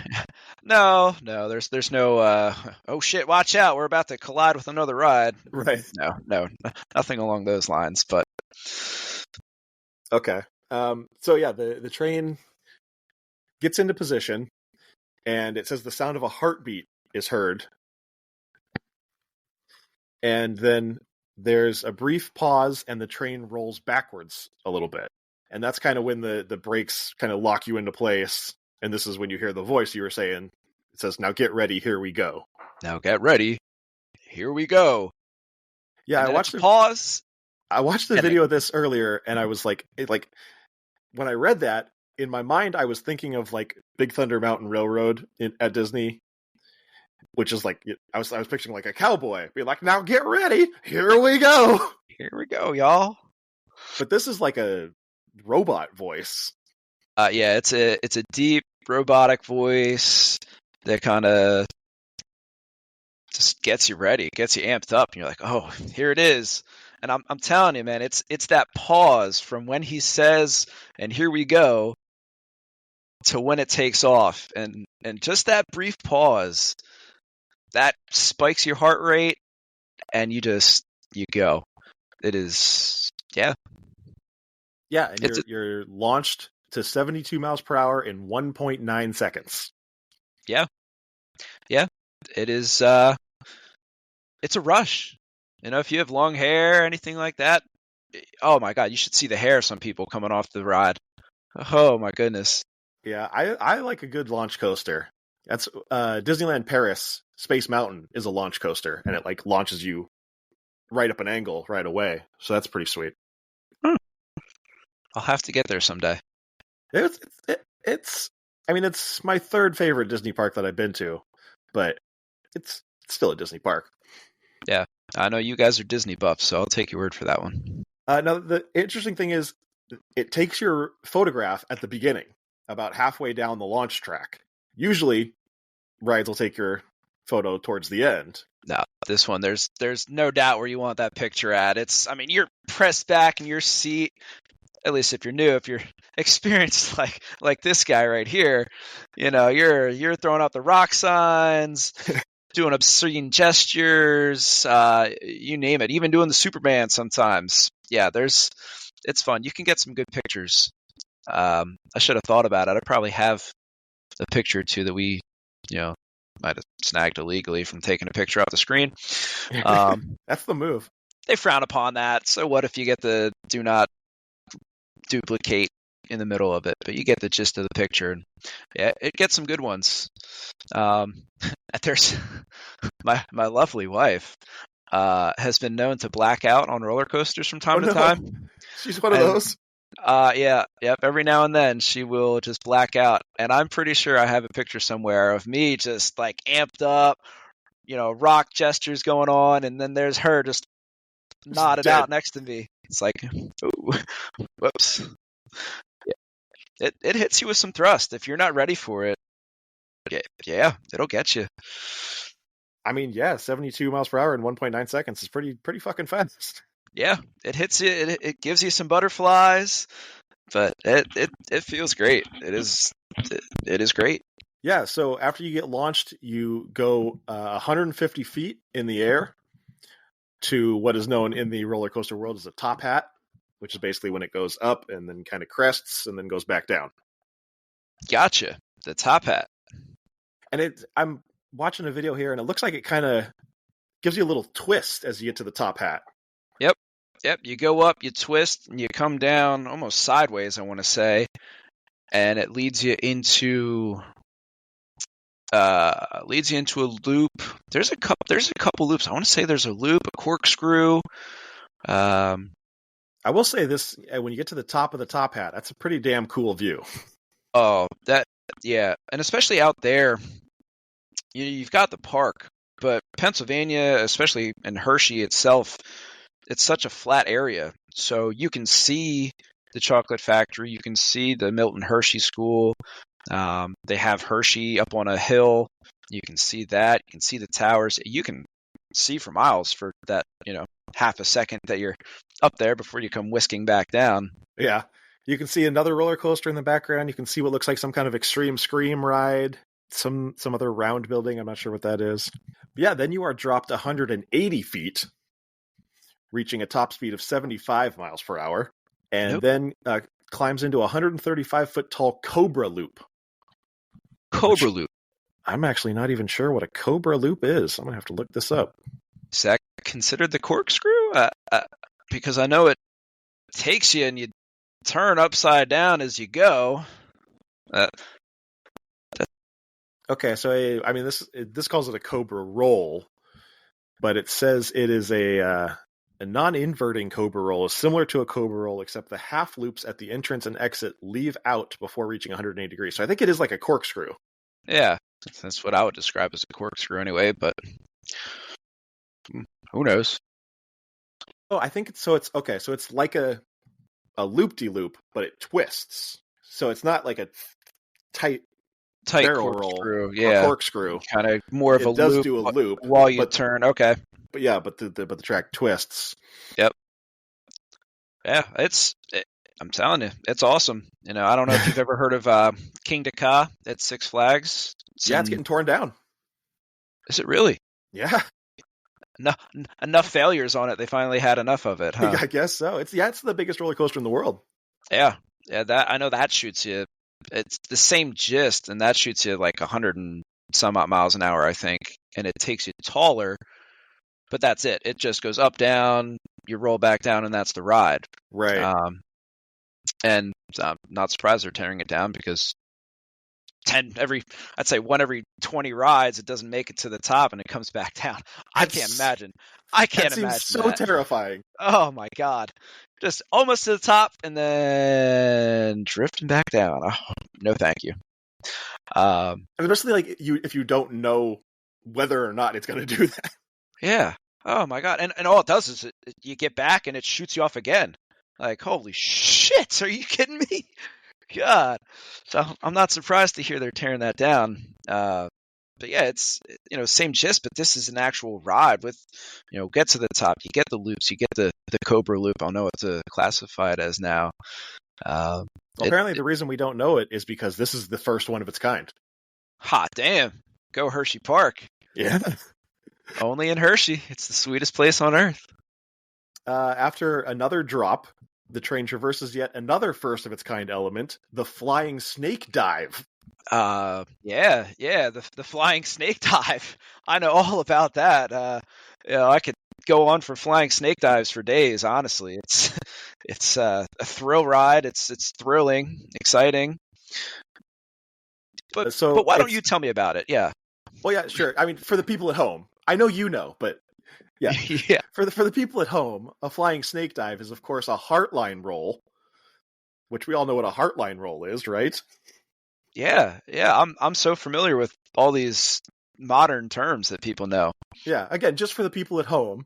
No, there's no oh shit, watch out, we're about to collide with another ride. Right. No, nothing along those lines, but okay. So yeah, the train gets into position, and it says the sound of a heartbeat is heard. And then there's a brief pause, and the train rolls backwards a little bit. And that's kind of when the brakes kind of lock you into place. And this is when you hear the voice you were saying. It says, now get ready, here we go. Now get ready, here we go. Yeah, I watched the pause. I watched the video of this earlier, and I was like, when I read that, in my mind, I was thinking of like Big Thunder Mountain Railroad at Disney, which is like, I was picturing like a cowboy being like, now get ready, here we go. Here we go, y'all. But this is like a robot voice. Yeah, it's a deep robotic voice that kind of just gets you ready, gets you amped up, and you're like, oh, here it is. And I'm telling you, man, it's that pause from when he says, and here we go, to when it takes off, and just that brief pause that spikes your heart rate, and you go. It is, yeah. Yeah, and you're launched to 72 miles per hour in 1.9 seconds. Yeah. It is. It's a rush. If you have long hair, anything like that. Oh my God, you should see the hair of some people coming off the ride. Oh my goodness. Yeah, I like a good launch coaster. That's Disneyland Paris Space Mountain is a launch coaster, and it like launches you right up an angle right away. So that's pretty sweet. I'll have to get there someday. It's I mean, it's my third favorite Disney park that I've been to, but it's still a Disney park. Yeah, I know you guys are Disney buffs, so I'll take your word for that one. Now, the interesting thing is, it takes your photograph at the beginning, about halfway down the launch track. Usually, rides will take your photo towards the end. No, this one, there's no doubt where you want that picture at. You're pressed back in your seat. At least if you're new, if you're experienced like this guy right here, you're throwing out the rock signs, doing obscene gestures, you name it, even doing the Superman sometimes. Yeah, it's fun. You can get some good pictures. I should have thought about it. I probably have a picture or two that we, might have snagged illegally from taking a picture off the screen. That's the move. They frown upon that. So what if you get the do not duplicate in the middle of it, but you get the gist of the picture. And yeah, it gets some good ones. There's my lovely wife has been known to black out on roller coasters from time to time. She's one of those. Yep. Every now and then she will just black out, and I'm pretty sure I have a picture somewhere of me just like amped up, rock gestures going on, and then there's her just nodded out next to me. It's like, ooh, whoops. Yeah. It hits you with some thrust if you're not ready for it. Yeah, it'll get you. I mean, yeah, 72 miles per hour in 1.9 seconds is pretty fucking fast. Yeah, it hits you. It gives you some butterflies, but it feels great. It is great. Yeah, so after you get launched, you go 150 feet in the air to what is known in the roller coaster world as a top hat, which is basically when it goes up and then kind of crests and then goes back down. Gotcha. The top hat. And I'm watching a video here, and it looks like it kind of gives you a little twist as you get to the top hat. Yep. You go up, you twist, and you come down almost sideways, I want to say, and it leads you into a loop. There's a couple loops. I want to say there's a loop, a corkscrew. I will say this: when you get to the top of the top hat, that's a pretty damn cool view. Oh, yeah, and especially out there, you've got the park, but Pennsylvania, especially in Hershey itself, it's such a flat area, so you can see the chocolate factory, you can see the Milton Hershey School. They have Hershey up on a hill. You can see that. You can see the towers. You can see for miles for that, half a second that you're up there before you come whisking back down. Yeah. You can see another roller coaster in the background. You can see what looks like some kind of extreme scream ride, some other round building. I'm not sure what that is. But yeah, then you are dropped 180 feet, reaching a top speed of 75 miles per hour, and then climbs into a 135-foot tall Cobra Loop. Cobra Loop. I'm actually not even sure what a Cobra Loop is. I'm going to have to look this up. Is that considered the corkscrew? Because I know it takes you and you turn upside down as you go. Okay, so I mean this calls it a Cobra Roll, but it says it is a non-inverting Cobra Roll is similar to a Cobra Roll, except the half loops at the entrance and exit leave out before reaching 180 degrees. So I think it is like a corkscrew. Yeah, that's what I would describe as a corkscrew anyway, but who knows? Oh, I think it's okay. So it's like a loop-de-loop, but it twists. So it's not like a tight barrel corkscrew, roll, yeah, corkscrew. Kind of more of it a does loop do a loop while you turn. Okay, but yeah, but the track twists. Yep. Yeah, I'm telling you, it's awesome. I don't know if you've ever heard of King Ka at Six Flags. It's getting torn down. Is it really? Yeah, Enough failures on it. They finally had enough of it, huh? I guess so. It's the biggest roller coaster in the world. Yeah, yeah. That I know that shoots you. It's the same gist, and that shoots you like 100 and some odd miles an hour, I think, and it takes you taller. But that's it. It just goes up, down. You roll back down, and that's the ride. Right. And I'm not surprised they're tearing it down because I'd say one every 20 rides, it doesn't make it to the top and it comes back down. I can't imagine. That seems so terrifying. Oh my God. Just almost to the top and then drifting back down. Oh, no, thank you. Especially like if you don't know whether or not it's going to do that. Yeah. Oh my God. And all it does is you get back and it shoots you off again. Like, holy shit. Are you kidding me? God. So I'm not surprised to hear they're tearing that down. But yeah, it's, same gist, but this is an actual ride with, get to the top. You get the loops, you get the Cobra loop. I don't know what to classify it as now. Apparently the reason we don't know it is because this is the first one of its kind. Hot damn. Go Hersheypark. Yeah. Only in Hershey. It's the sweetest place on earth. After another drop, the train traverses yet another first of its kind element, the flying snake dive. Yeah, the flying snake dive. I know all about that. I could go on for flying snake dives for days. Honestly, it's a thrill ride. It's thrilling, exciting. But why don't you tell me about it? Yeah. Well, yeah, sure. I mean, for the people at home, I know you know, but yeah, yeah. For the people at home, a flying snake dive is, of course, a heartline roll, which we all know what a heartline roll is, right? Yeah. I'm so familiar with all these modern terms that people know. Yeah. Again, just for the people at home,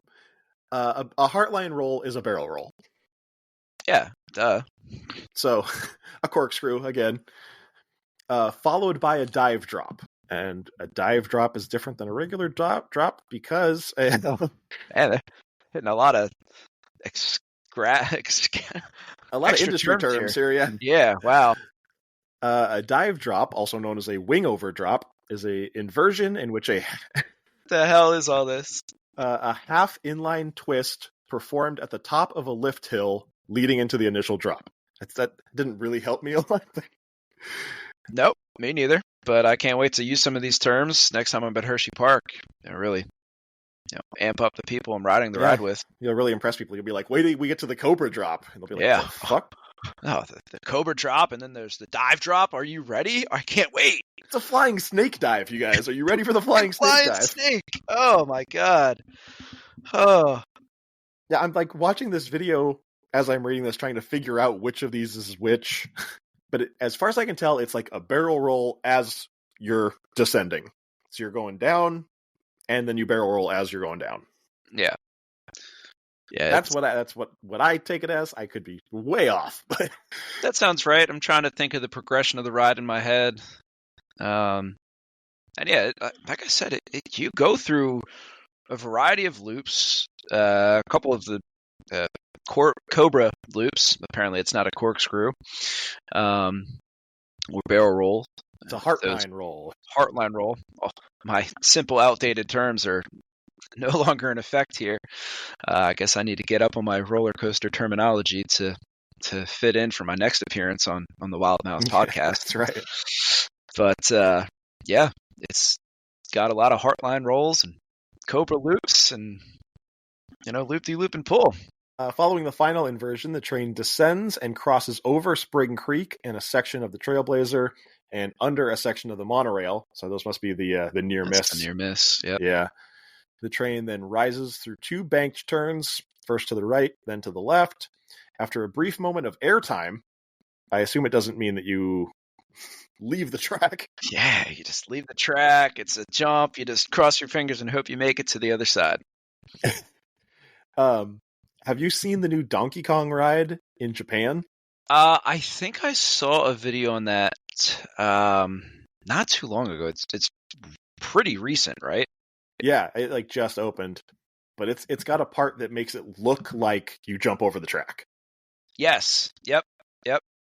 a heartline roll is a barrel roll. Yeah. Duh. So, a corkscrew again, followed by a dive drop. And a dive drop is different than a regular drop because man, they're hitting a lot of industry terms here. Yeah. Yeah. Wow. A dive drop, also known as a wing over drop, is a inversion in which what the hell is all this? A half inline twist performed at the top of a lift hill leading into the initial drop. That didn't really help me a lot. Nope, me neither. But I can't wait to use some of these terms next time I'm at Hersheypark and really, amp up the people I'm riding the ride with. You'll really impress people. You'll be like, wait till we get to the Cobra drop. And they'll be like, yeah. What the fuck? Oh, the Cobra drop, and then there's the dive drop. Are you ready? I can't wait. It's a flying snake dive, you guys. Are you ready for the flying snake dive? Snake. Oh, my God. Oh. Yeah, I'm like watching this video as I'm reading this, trying to figure out which of these is which. But as far as I can tell, it's like a barrel roll as you're descending. So you're going down, and then you barrel roll as you're going down. Yeah. Yeah. That's what I take it as. I could be way off. But that sounds right. I'm trying to think of the progression of the ride in my head. And yeah, like I said, you go through a variety of loops, a couple of the Cobra loops. Apparently, it's not a corkscrew or barrel roll. It's a heartline roll. Heartline roll. Oh, my simple, outdated terms are no longer in effect here. I guess I need to get up on my roller coaster terminology to fit in for my next appearance on the Wild Mouse podcast. That's right. But yeah, it's got a lot of heartline rolls and Cobra loops and loop-de-loop and pull. Following the final inversion, the train descends and crosses over Spring Creek in a section of the Trailblazer and under a section of the monorail. So those must be the near miss. The near miss, yep. Yeah. The train then rises through two banked turns, first to the right, then to the left. After a brief moment of airtime, I assume it doesn't mean that you leave the track. Yeah, you just leave the track. It's a jump. You just cross your fingers and hope you make it to the other side. Have you seen the new Donkey Kong ride in Japan? I think I saw a video on that not too long ago. It's pretty recent, right? Yeah, it just opened, but it's got a part that makes it look like you jump over the track. Yes. Yep.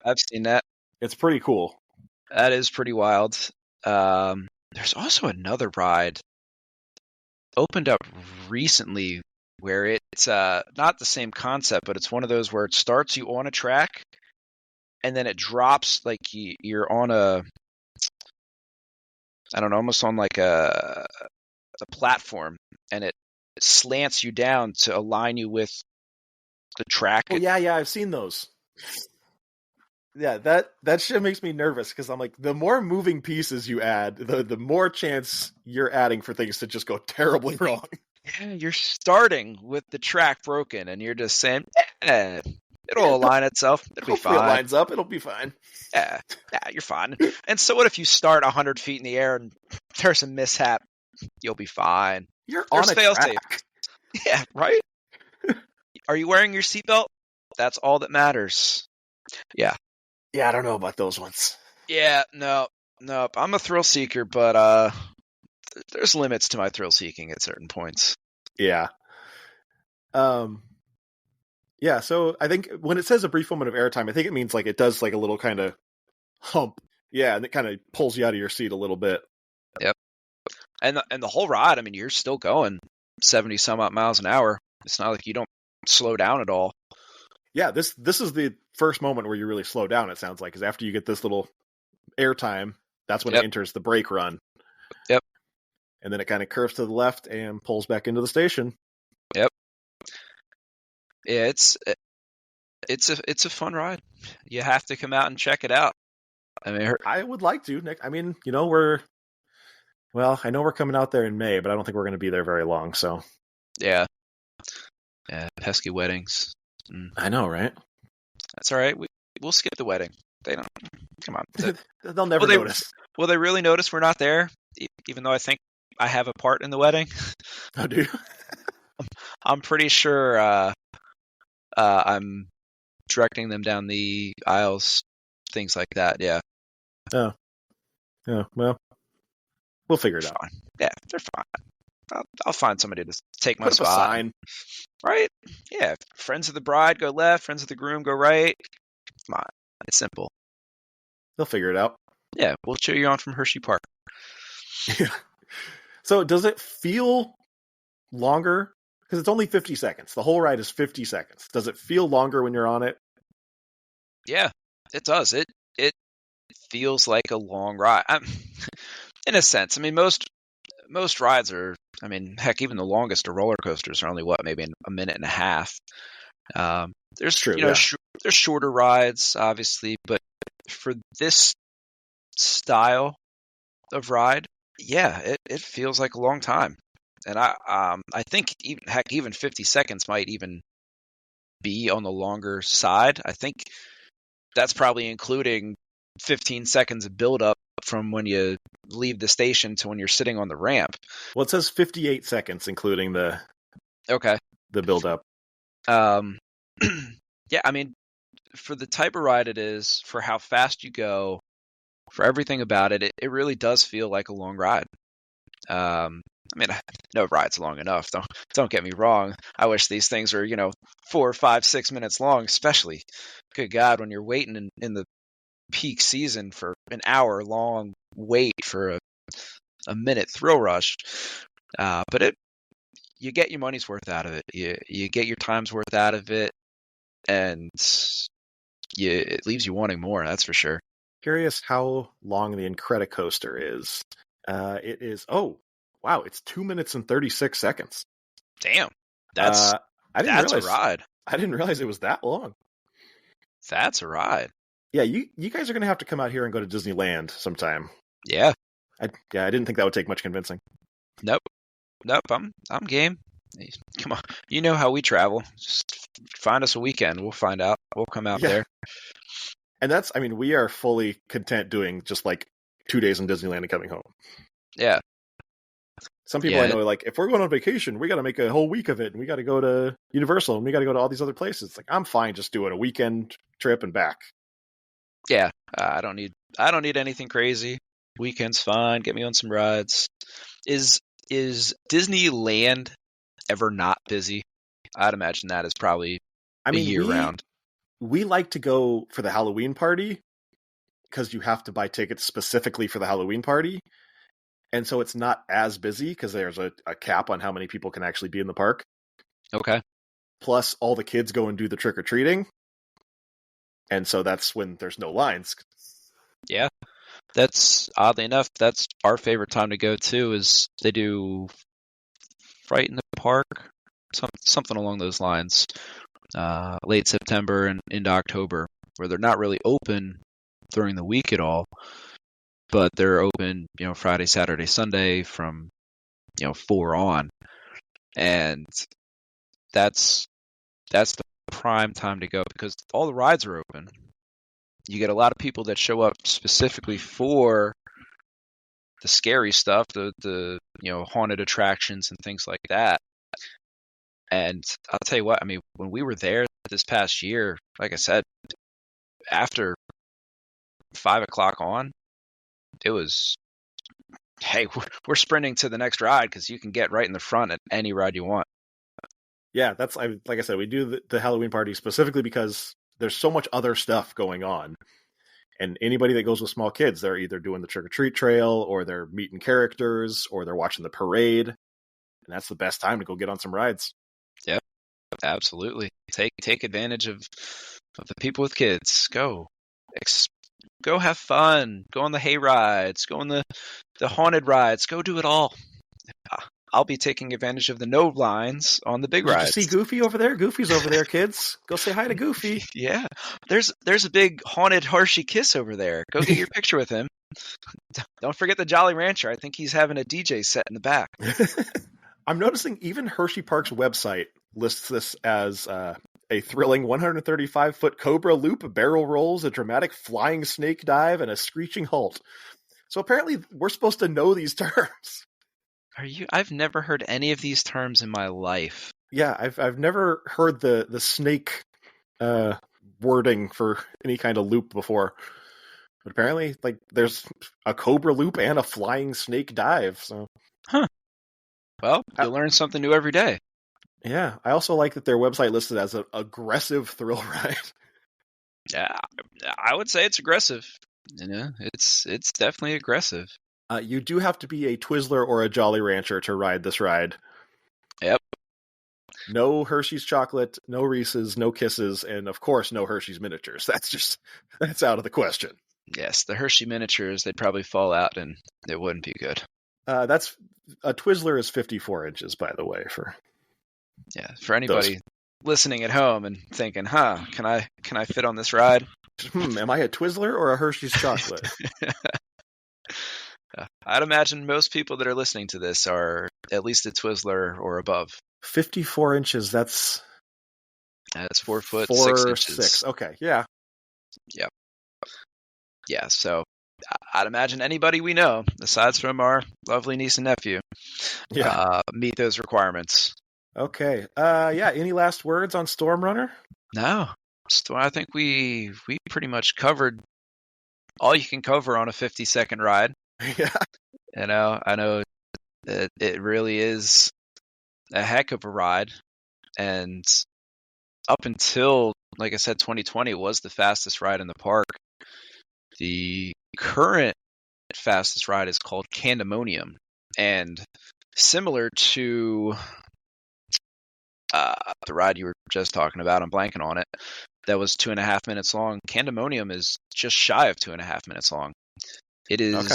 I've seen that. It's pretty cool. That is pretty wild. There's also another ride opened up recently where it's not the same concept, but it's one of those where it starts you on a track and then it drops like you're on I don't know, almost on like a platform, and it slants you down to align you with the track. Oh yeah, I've seen those. Yeah, that shit makes me nervous because I'm like, the more moving pieces you add, the more chance you're adding for things to just go terribly wrong. Yeah, you're starting with the track broken, and you're just saying, it'll align itself. It'll be fine. It lines up. It'll be fine. Yeah, you're fine. And so what if you start 100 feet in the air and there's a mishap? You'll be fine. You're on a track. Yeah, right? Are you wearing your seatbelt? That's all that matters. Yeah. Yeah, I don't know about those ones. Yeah, no. I'm a thrill seeker, but there's limits to my thrill seeking at certain points. Yeah. Yeah, so I think when it says a brief moment of airtime, I think it means like it does like a little kind of hump. Yeah, and it kind of pulls you out of your seat a little bit. Yep. And the whole ride, I mean, you're still going 70 some odd miles an hour. It's not like you don't slow down at all. Yeah, this is the first moment where you really slow down, it sounds like, because after you get this little airtime, that's when it enters the brake run. Yep. And then it kind of curves to the left and pulls back into the station. Yep. Yeah, it's a fun ride. You have to come out and check it out. I mean, I would like to, Nick. I mean, I know we're coming out there in May, but I don't think we're going to be there very long. So, yeah, pesky weddings. I know, right? That's all right. We'll skip the wedding. They don't. Come on. They'll never notice. Will they really notice we're not there? Even though I think I have a part in the wedding. Oh, do you? I'm pretty sure I'm directing them down the aisles, things like that. Yeah. Oh. Yeah. Well, we'll figure it out. Fine. Yeah, they're fine. I'll find somebody to take my Put spot. up a sign. Right? Yeah. Friends of the bride go left. Friends of the groom go right. Come on. It's simple. They'll figure it out. Yeah. We'll cheer you on from Hersheypark. Yeah. So does it feel longer? Because it's only 50 seconds. The whole ride is 50 seconds. Does it feel longer when you're on it? Yeah, it does. It feels like a long ride. In a sense. I mean, most rides are, I mean, heck, even the longest of roller coasters are only maybe a minute and a half. There's true, there's shorter rides, obviously, but for this style of ride, yeah, it feels like a long time. And I think even 50 seconds might even be on the longer side. I think that's probably including 15 seconds of build-up from when you leave the station to when you're sitting on the ramp. Well, it says 58 seconds, including the build-up. Yeah, I mean, for the type of ride it is, for how fast you go, for everything about it, it really does feel like a long ride. I mean, no ride's long enough. Don't get me wrong. I wish these things were 4, 5, 6 minutes long, especially. Good God, when you're waiting in the peak season for an hour long wait for a minute thrill rush. But you get your money's worth out of it. You get your time's worth out of it, and it leaves you wanting more. That's for sure. Curious how long the Incredicoaster is. It is. Oh, wow! It's 2 minutes and 36 seconds. Damn, that's a ride. I didn't realize it was that long. That's a ride. Yeah, you guys are gonna have to come out here and go to Disneyland sometime. Yeah. I didn't think that would take much convincing. Nope. I'm game. Come on, you know how we travel. Just find us a weekend. We'll find out. We'll come out there. And we are fully content doing just like 2 days in Disneyland and coming home. Yeah. Some people I know are like, if we're going on vacation, we got to make a whole week of it, and we got to go to Universal, and we got to go to all these other places. It's like, I'm fine just doing a weekend trip and back. Yeah, I don't need anything crazy. Weekend's fine. Get me on some rides. Is Disneyland ever not busy? I'd imagine that is probably year round. We like to go for the Halloween party because you have to buy tickets specifically for the Halloween party. And so it's not as busy because there's a cap on how many people can actually be in the park. Okay. Plus, all the kids go and do the trick-or-treating. And so that's when there's no lines. Yeah. That's, oddly enough, that's our favorite time to go too, is they do Fright in the Park, something along those lines, late September and into October, where they're not really open during the week at all, but they're open, Friday, Saturday, Sunday from, 4 on. And that's the prime time to go because all the rides are open. You get a lot of people that show up specifically for the scary stuff, the haunted attractions and things like that. And I'll tell you what, I mean, when we were there this past year, like I said, after 5 o'clock on, it was, hey, we're sprinting to the next ride because you can get right in the front at any ride you want. Yeah, like I said, we do the Halloween party specifically because there's so much other stuff going on. And anybody that goes with small kids, they're either doing the trick-or-treat trail, or they're meeting characters, or they're watching the parade. And that's the best time to go get on some rides. Yep, absolutely. Take advantage of the people with kids. Go have fun. Go on the hay rides. Go on the haunted rides. Go do it all. I'll be taking advantage of the no lines on the big rides. Did you see Goofy over there? Goofy's over there, kids. Go say hi to Goofy. Yeah. There's a big haunted Hershey Kiss over there. Go get your picture with him. Don't forget the Jolly Rancher. I think he's having a DJ set in the back. I'm noticing even Hersheypark's website lists this as a thrilling 135-foot cobra loop, barrel rolls, a dramatic flying snake dive, and a screeching halt. So apparently we're supposed to know these terms. I've never heard any of these terms in my life. Yeah, I've never heard the snake wording for any kind of loop before. But apparently, like, there's a cobra loop and a flying snake dive. So, well, you learn something new every day. Yeah, I also like that their website listed as an aggressive thrill ride. Yeah, I would say it's aggressive. It's definitely aggressive. You do have to be a Twizzler or a Jolly Rancher to ride this ride. Yep. No Hershey's chocolate, no Reese's, no Kisses, and of course no Hershey's miniatures. That's out of the question. Yes, the Hershey miniatures, they'd probably fall out and it wouldn't be good. That's a Twizzler is 54 inches, by the way. For anybody listening at home and thinking, can I fit on this ride? Am I a Twizzler or a Hershey's chocolate? I'd imagine most people that are listening to this are at least a Twizzler or above. 54 inches, that's 4 foot 6 inches. 6. Okay, yeah. Yep. Yeah, so I'd imagine anybody we know, aside from our lovely niece and nephew, meet those requirements. Okay. Any last words on Storm Runner? No. I think we pretty much covered all you can cover on a 50-second ride. Yeah. I know it really is a heck of a ride. And up until, like I said, 2020 was the fastest ride in the park. The current fastest ride is called Candemonium. And similar to the ride you were just talking about, I'm blanking on it, that was 2.5 minutes long. Candemonium is just shy of 2.5 minutes long. It is. Okay.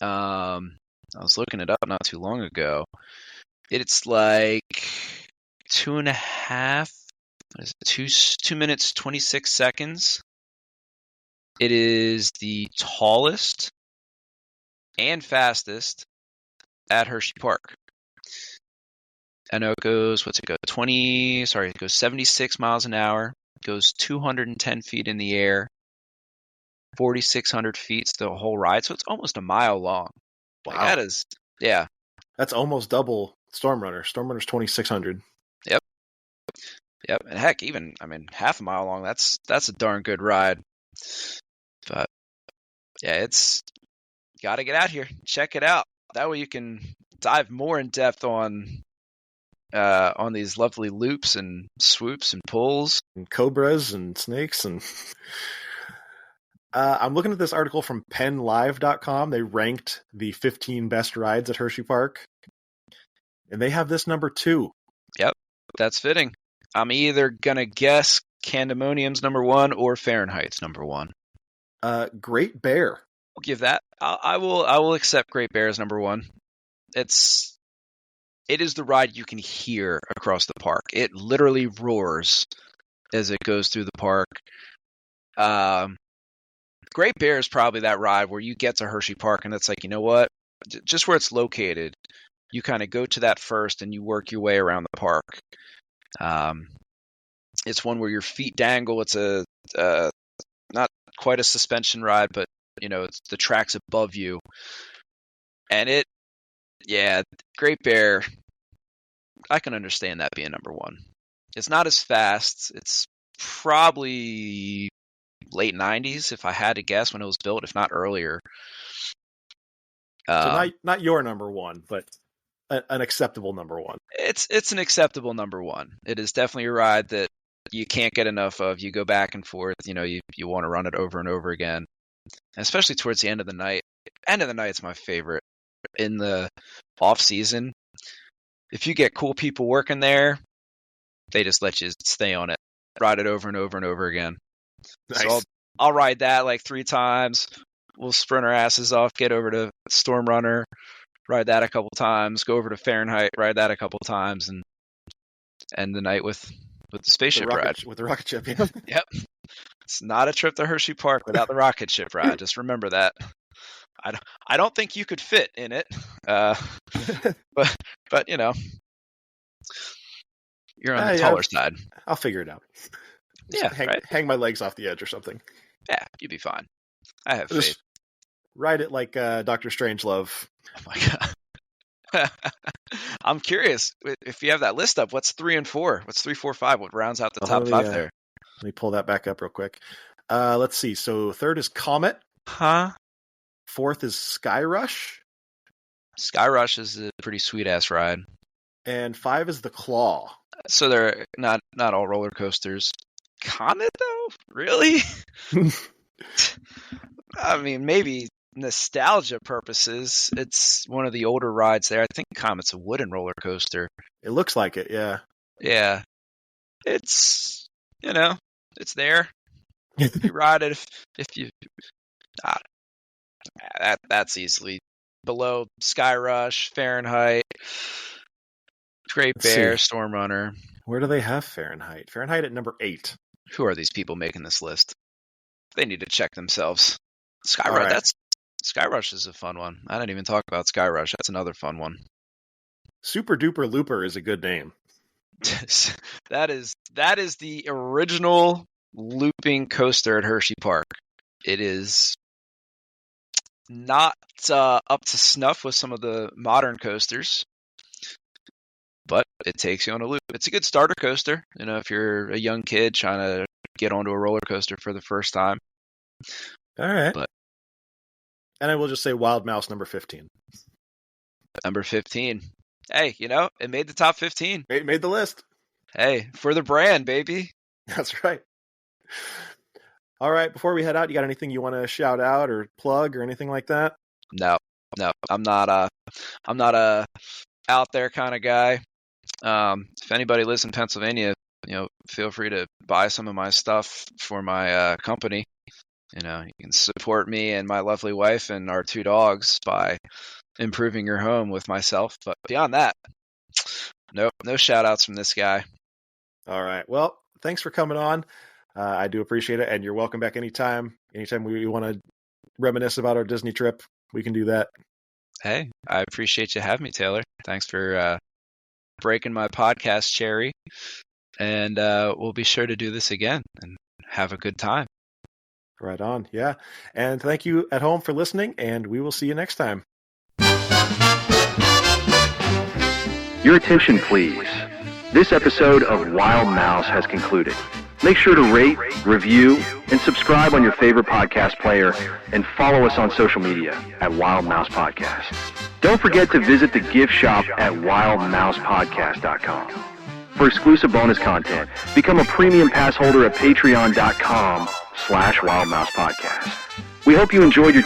I was looking it up not too long ago. It's like 2.5. What is it? 2 minutes 26 seconds. It is the tallest and fastest at Hersheypark. I know it goes, it goes 76 miles an hour, goes 210 feet in the air, 4,600 feet the whole ride, so it's almost a mile long. Wow. Like, that is, yeah. That's almost double Storm Runner. Storm Runner's 2,600. Yep, and heck, even, half a mile long, that's a darn good ride. But, yeah, it's got to get out here, check it out. That way you can dive more in depth on these lovely loops and swoops and pulls. And cobras and snakes. And I'm looking at this article from PennLive.com. They ranked the 15 best rides at Hersheypark, and they have this number 2. Yep, that's fitting. I'm either going to guess Candemonium's number 1 or Fahrenheit's number 1. Great Bear. I'll give that. I will accept Great Bear as number 1. It is the ride you can hear across the park. It literally roars as it goes through the park. Great Bear is probably that ride where you get to Hersheypark and it's like, you know what? Just where it's located, you kind of go to that first and you work your way around the park. It's one where your feet dangle. It's a not quite a suspension ride, but it's the track's above you. And Great Bear, I can understand that being number 1. It's not as fast. It's probably late 90s, if I had to guess, when it was built, if not earlier. So not your number 1, but an acceptable number 1. It's an acceptable number 1. It is definitely a ride that you can't get enough of. You go back and forth. You want to run it over and over again, and especially towards the end of the night. End of the night's my favorite. In the off season, if you get cool people working there, they just let you stay on it, ride it over and over and over again. Nice. So I'll ride that like 3 times. We'll sprint our asses off, get over to Storm Runner, ride that a couple times, go over to Fahrenheit, ride that a couple times, and end the night with the spaceship ride. With the rocket ship, yeah. Yep. It's not a trip to Hersheypark without the rocket ship ride. Just remember that. I don't think you could fit in it, but you're on the taller side. I'll figure it out. Hang my legs off the edge or something. Yeah, you'd be fine. I have faith. Ride it like Dr. Strangelove. Oh my god. I'm curious if you have that list up. What's 3 and 4? What's 3, 4, 5? What rounds out the top 5 there? Let me pull that back up real quick. Let's see. So 3rd is Comet. Huh? 4th is Sky Rush. Sky Rush is a pretty sweet ass ride. And 5 is the Claw. So they're not all roller coasters. Comet though? Really? I mean, maybe nostalgia purposes, it's one of the older rides there. I think Comet's a wooden roller coaster. It looks like it, yeah. Yeah. It's, it's there. You ride it if you... that's easily below Sky Rush, Fahrenheit, Great Bear, Storm Runner. Where do they have Fahrenheit? Fahrenheit at number 8. Who are these people making this list? They need to check themselves. Sky Rush is a fun one. I didn't even talk about Sky Rush. That's another fun one. Super Duper Looper is a good name. That is the original looping coaster at Hersheypark. It is not up to snuff with some of the modern coasters, but it takes you on a loop. It's a good starter coaster, if you're a young kid trying to get onto a roller coaster for the first time. All right. And I will just say Wild Mouse number 15. Number 15. Hey, it made the top 15. It made the list. Hey, for the brand, baby. That's right. All right, before we head out, you got anything you want to shout out or plug or anything like that? No. I'm not a out there kind of guy. If anybody lives in Pennsylvania, feel free to buy some of my stuff for my company. You can support me and my lovely wife and our 2 dogs by improving your home with myself. But beyond that, no shout outs from this guy. All right. Well, thanks for coming on. I do appreciate it. And you're welcome back anytime. Anytime we want to reminisce about our Disney trip, we can do that. Hey, I appreciate you having me, Taylor. Thanks for breaking my podcast cherry. And we'll be sure to do this again and have a good time. Right on. Yeah. And thank you at home for listening, and we will see you next time. Your attention, please. This episode of Wild Mouse has concluded. Make sure to rate, review, and subscribe on your favorite podcast player, and follow us on social media at Wild Mouse Podcast. Don't forget to visit the gift shop at wildmousepodcast.com. For exclusive bonus content, become a premium pass holder at patreon.com/wildmousepodcast. We hope you enjoyed your